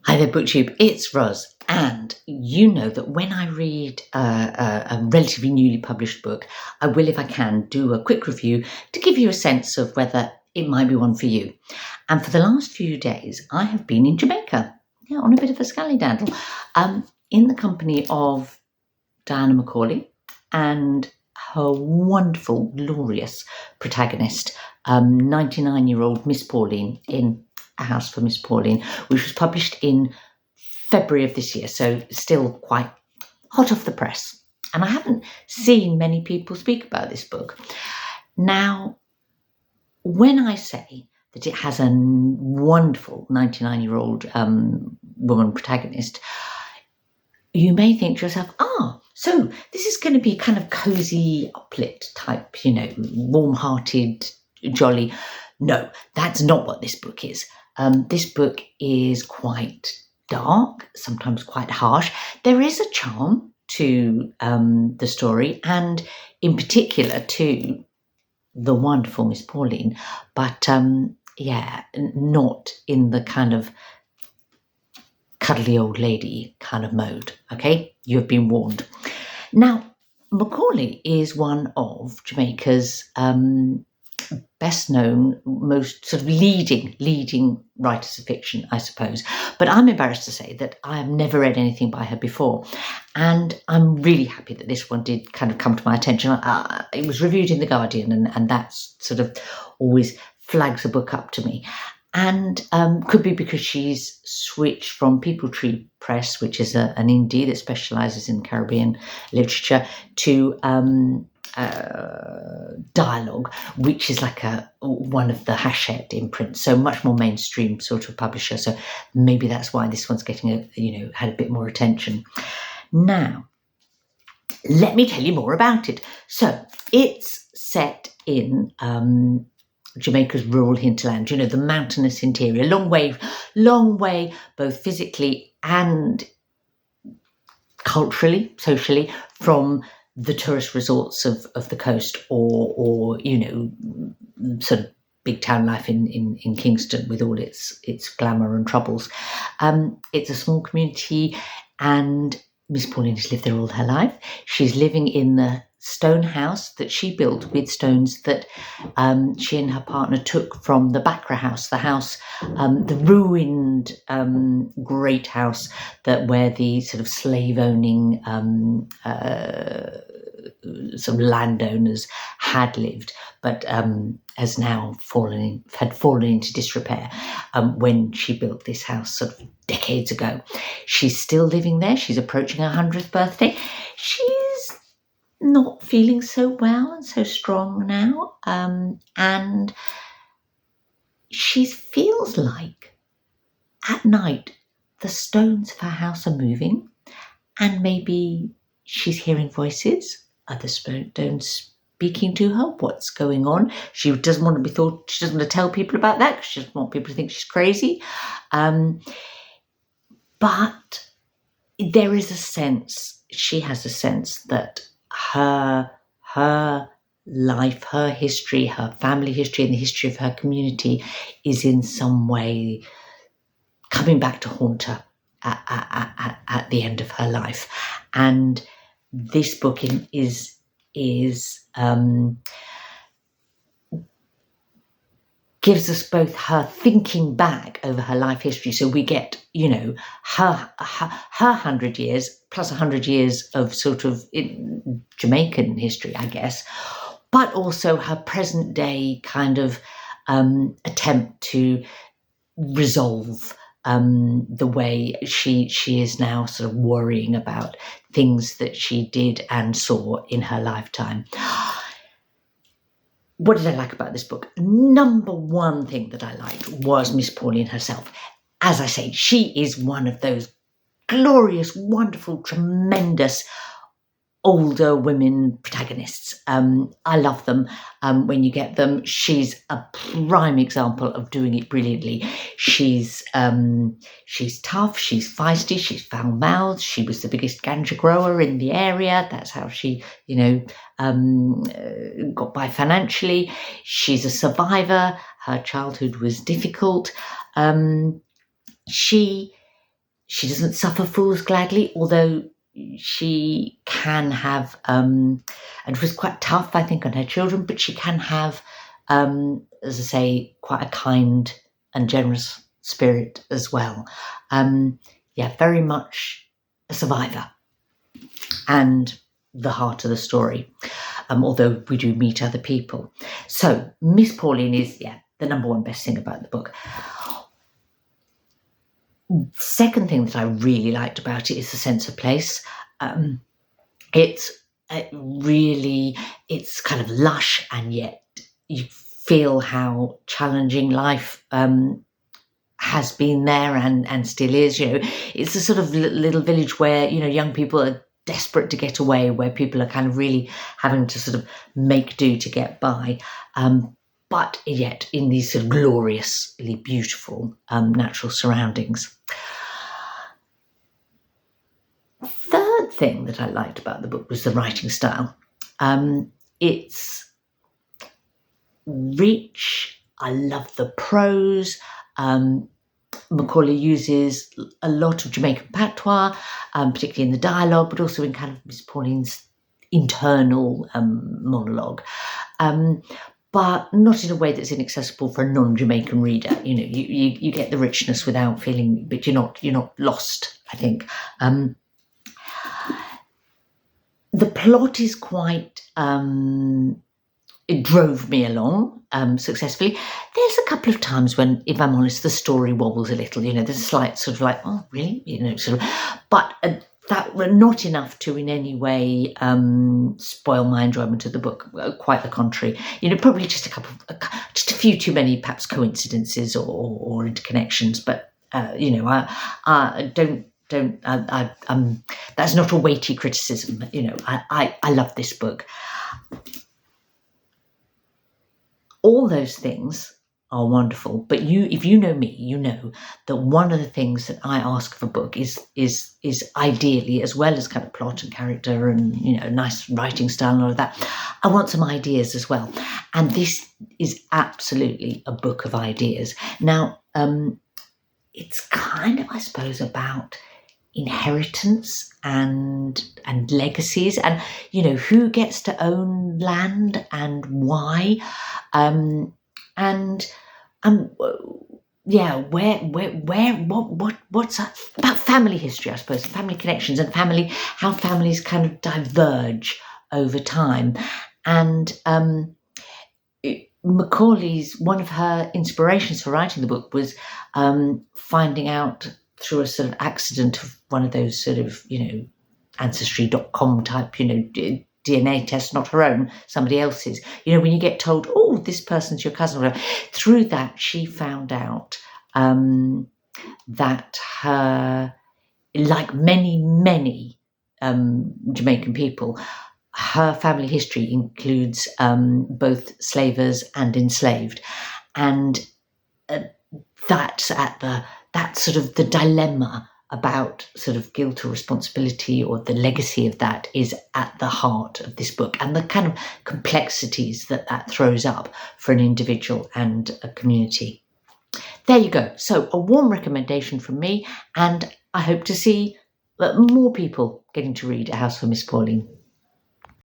Hi there, BookTube. It's Roz, and you know that when I read a relatively newly published book, I will, if I can, do a quick review to give you a sense of whether it might be one for you. And for the last few days, I have been in Jamaica, on a bit of a scally-daddle, in the company of Diana McCauley and her wonderful, glorious protagonist, 99-year-old Miss Pauline, in A House for Miss Pauline, which was published in February of this year, so still quite hot off the press. And I haven't seen many people speak about this book. Now, when I say that it has a wonderful 99-year-old woman protagonist, you may think to yourself, so this is going to be kind of cozy, uplit type, warm-hearted, jolly. No, that's not what this book is. This book is quite dark, sometimes quite harsh. There is a charm to the story, and in particular to the wonderful Miss Pauline, but not in the kind of cuddly old lady kind of mode. Okay, you have been warned. Now, Macaulay is one of Jamaica's best known, most sort of leading writers of fiction, I suppose. But I'm embarrassed to say that I have never read anything by her before. And I'm really happy that this one did kind of come to my attention. It was reviewed in The Guardian, and that sort of always flags a book up to me. And could be because she's switched from People Tree Press, which is an indie that specialises in Caribbean literature, to Dialogue, which is like one of the Hachette imprints, so much more mainstream sort of publisher. So maybe that's why this one's getting had a bit more attention. Now, let me tell you more about it. So it's set in Jamaica's rural hinterland, the mountainous interior, long way, both physically and culturally, socially, from the tourist resorts of the coast or sort of big town life in Kingston with all its glamour and troubles. It's a small community, and Miss Pauline has lived there all her life. She's living in the stone house that she built with stones that she and her partner took from the Bakra house, the ruined great house where the sort of slave-owning sort of landowners had lived, but has now fallen into disrepair when she built this house sort of decades ago. She's still living there. She's approaching her 100th birthday. She's not feeling so well and so strong now, and she feels like at night the stones of her house are moving, and maybe she's hearing voices, other stones speaking to her. What's going on? She doesn't want to be thought. She doesn't want to tell people about that because she doesn't want people to think she's crazy. But there is a sense. She has a sense that her life, her history, her family history, and the history of her community is in some way coming back to haunt her at the end of her life. And this book is gives us both her thinking back over her life history. So we get, her 100 years plus 100 years of sort of Jamaican history, I guess, but also her present day kind of attempt to resolve the way she is now sort of worrying about things that she did and saw in her lifetime. What did I like about this book? Number one thing that I liked was Miss Pauline herself. As I say, she is one of those glorious, wonderful, tremendous older women protagonists. I love them when you get them. She's a prime example of doing it brilliantly. She's tough, she's feisty, she's foul-mouthed. She was the biggest ganja grower in the area. That's how she, got by financially. She's a survivor. Her childhood was difficult. She She doesn't suffer fools gladly, although she can have, and it was quite tough, I think, on her children, but she can have, as I say, quite a kind and generous spirit as well. Very much a survivor and the heart of the story, although we do meet other people. So Miss Pauline is, the number one best thing about the book. Second thing that I really liked about it is the sense of place. It's kind of lush, and yet you feel how challenging life has been there and still is. It's a sort of little village where, young people are desperate to get away, where people are kind of really having to sort of make do to get by. But yet in these sort of gloriously beautiful natural surroundings. Third thing that I liked about the book was the writing style. It's rich. I love the prose. McCauley uses a lot of Jamaican patois, particularly in the dialogue, but also in kind of Miss Pauline's internal monologue. But not in a way that's inaccessible for a non-Jamaican reader. You get the richness without feeling, but you're not lost, I think. The plot is quite, it drove me along successfully. There's a couple of times when, if I'm honest, the story wobbles a little. There's a slight sort of like, oh, really? But that were not enough to in any way spoil my enjoyment of the book. Quite the contrary. Probably just a few too many perhaps coincidences or interconnections. But I don't. That's not a weighty criticism. I love this book. All those things are wonderful, but if you know me, you know that one of the things that I ask of a book is ideally, as well as kind of plot and character and nice writing style and all of that, I want some ideas as well. And this is absolutely a book of ideas. Now, it's kind of, I suppose, about inheritance and legacies, and who gets to own land and why, what's that about family history, I suppose, family connections and how families kind of diverge over time. And Macaulay's, one of her inspirations for writing the book was finding out through a sort of accident of one of those sort of, ancestry.com type, DNA test, not her own, somebody else's. When you get told, oh, this person's your cousin, or whatever. Through that, she found out that her, like many Jamaican people, her family history includes both slavers and enslaved. And that's sort of the dilemma about sort of guilt or responsibility, or the legacy of that, is at the heart of this book, and the kind of complexities that throws up for an individual and a community. There you go. So a warm recommendation from me, and I hope to see more people getting to read A House for Miss Pauline.